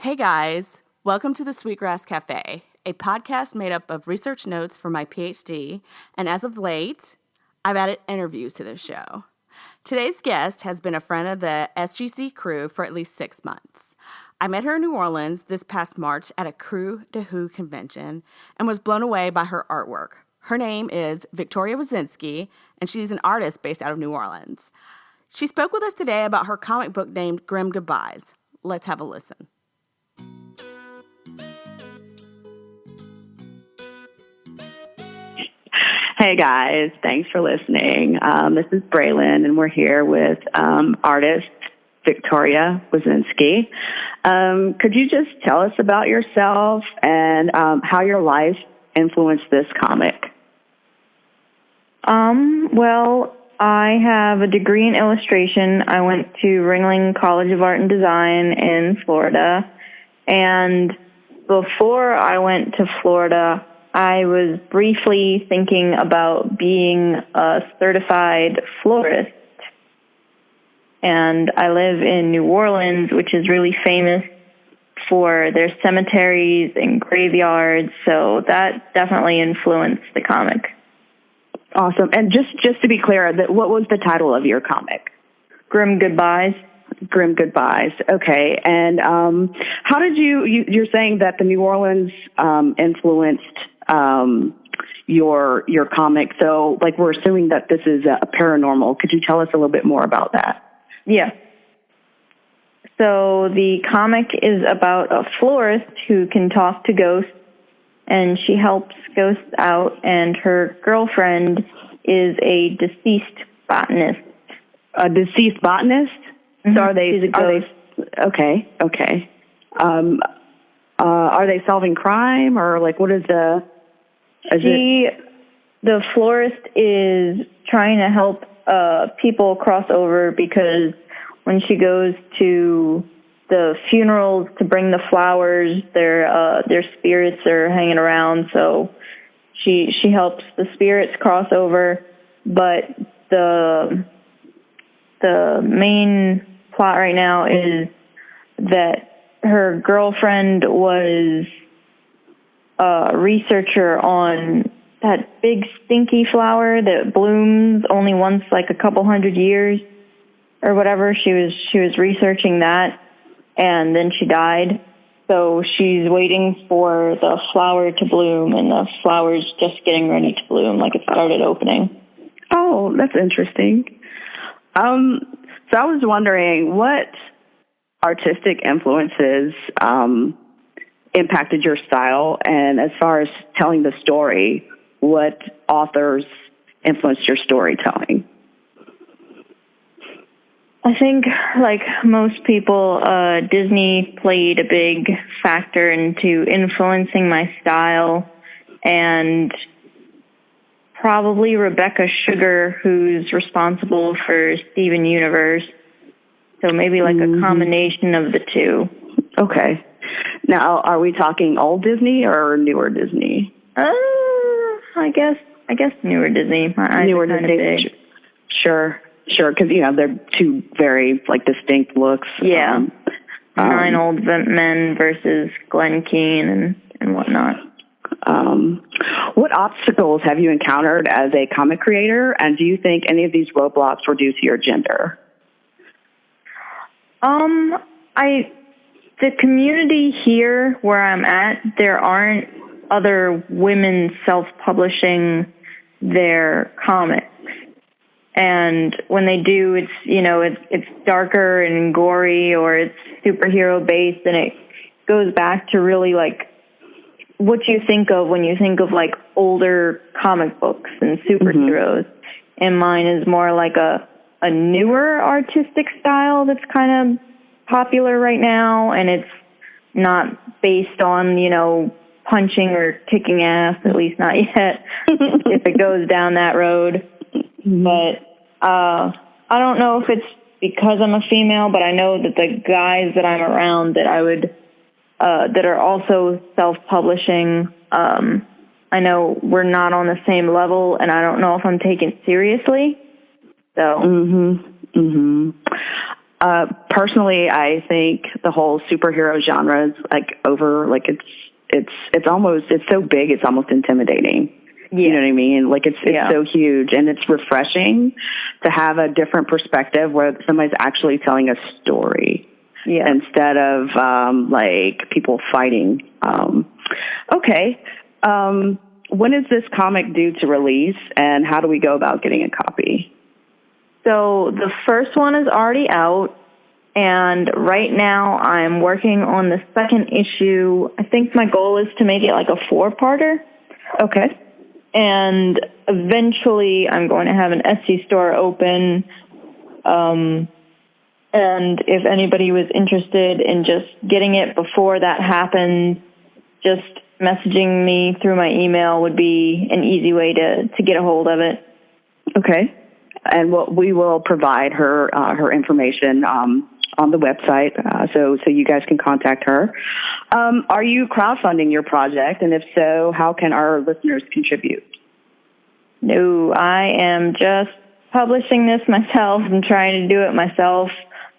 Hey guys, welcome to the Sweetgrass Cafe, a podcast made up of research notes for my PhD, and as of late, I've added interviews to this show. Today's guest has been a friend of the SGC crew for at least 6 months. I met her in New Orleans this past March at a Crew de Who convention and was blown away by her artwork. Her name is Victoria Wisinski, and she's an artist based out of New Orleans. She spoke with us today about her comic book named Grim Goodbyes. Let's have a listen. Hey guys, thanks for listening. This is Braelin, and we're here with artist Victoria Wisinski. Could you just tell us about yourself and how your life influenced this comic? Well, I have a degree in illustration. I went to Ringling College of Art and Design in Florida, and before I went to Florida, I was briefly thinking about being a certified florist. And I live in New Orleans, which is really famous for their cemeteries and graveyards, so that definitely influenced the comic. Awesome. And just to be clear, what was the title of your comic? Grim Goodbyes. Grim Goodbyes. Okay. And how did you're saying that the New Orleans influenced your comic. So, like, we're assuming that this is a paranormal. Could you tell us a little bit more about that? Yeah. So the comic is about a florist who can talk to ghosts, and she helps ghosts out, and her girlfriend is a deceased botanist. A deceased botanist? Mm-hmm. So are they okay. Are they solving crime, or like what is the? The florist is trying to help people cross over, because when she goes to the funerals to bring the flowers, their spirits are hanging around. So she helps the spirits cross over, but the main plot right now is that her girlfriend was a researcher on that big stinky flower that blooms only once, like a couple hundred years or whatever. She was researching that, and then she died. So she's waiting for the flower to bloom, and the flower's just getting ready to bloom, like it started opening. Oh, that's interesting. So I was wondering, what artistic influences impacted your style, and as far as telling the story, what authors influenced your storytelling? I think, like most people, Disney played a big factor into influencing my style, and probably Rebecca Sugar, who's responsible for Steven Universe. So maybe like a combination of the two. Okay. Now, are we talking old Disney or newer Disney? I guess newer Disney. My eyes newer are kind Disney. of big. Sure, because they're two very distinct looks. Yeah. 9 Old Men versus Glen Keane and whatnot. What obstacles have you encountered as a comic creator, and do you think any of these roadblocks were due to your gender? The community here where I'm at, there aren't other women self-publishing their comics. And when they do, it's darker and gory, or it's superhero based, and it goes back to really like what you think of when you think of like older comic books and superheroes. Mm-hmm. And mine is more like a newer artistic style that's kind of popular right now, and it's not based on, punching or kicking ass, at least not yet, if it goes down that road. But I don't know if it's because I'm a female, but I know that the guys that I'm around that are also self-publishing, I know we're not on the same level, and I don't know if I'm taken seriously. So. Personally, I think the whole superhero genre is it's so big, it's almost intimidating. Yeah. You know what I mean? Like it's so huge, and it's refreshing to have a different perspective where somebody's actually telling a story instead of people fighting. Okay. When is this comic due to release, and how do we go about getting a copy? So the first one is already out, and right now I'm working on the second issue. I think my goal is to make it like a 4-parter. Okay. And eventually I'm going to have an Etsy store open. And if anybody was interested in just getting it before that happens, just messaging me through my email would be an easy way to get a hold of it. Okay. And we will provide her information on the website, so you guys can contact her. Are you crowdfunding your project? And if so, how can our listeners contribute? No, I am just publishing this myself. I'm trying to do it myself.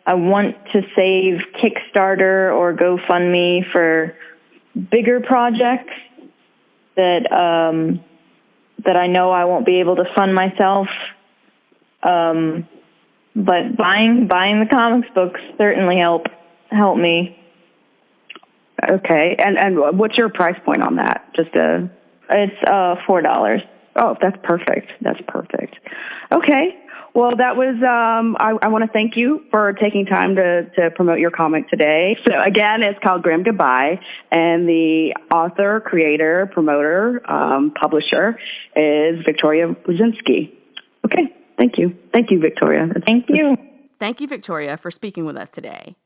I want to save Kickstarter or GoFundMe for bigger projects that I know I won't be able to fund myself. But buying the comics books certainly help me. Okay, and what's your price point on that? It's $4. Oh, that's perfect. That's perfect. Okay. Well, that was, I want to thank you for taking time to promote your comic today. So again, it's called Grim Goodbye, and the author, creator, promoter, publisher is Victoria Wisinski. Okay. Thank you. Thank you, Victoria. Thank you. Thank you, Victoria, for speaking with us today.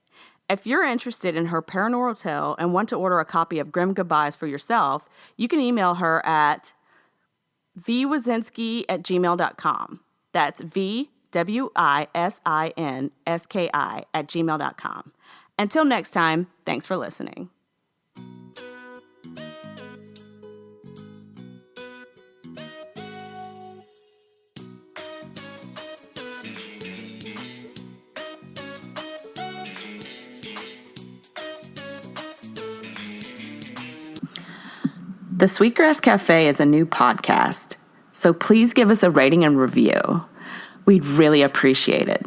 If you're interested in her paranormal tale and want to order a copy of Grim Goodbyes for yourself, you can email her at vwisinski@gmail.com. That's VWISINSKI@gmail.com. Until next time, thanks for listening. The Sweetgrass Cafe is a new podcast, so please give us a rating and review. We'd really appreciate it.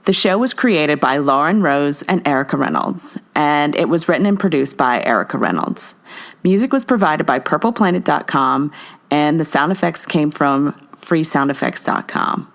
The show was created by Lauren Rose and Erica Reynolds, and it was written and produced by Erica Reynolds. Music was provided by purpleplanet.com, and the sound effects came from freesoundeffects.com.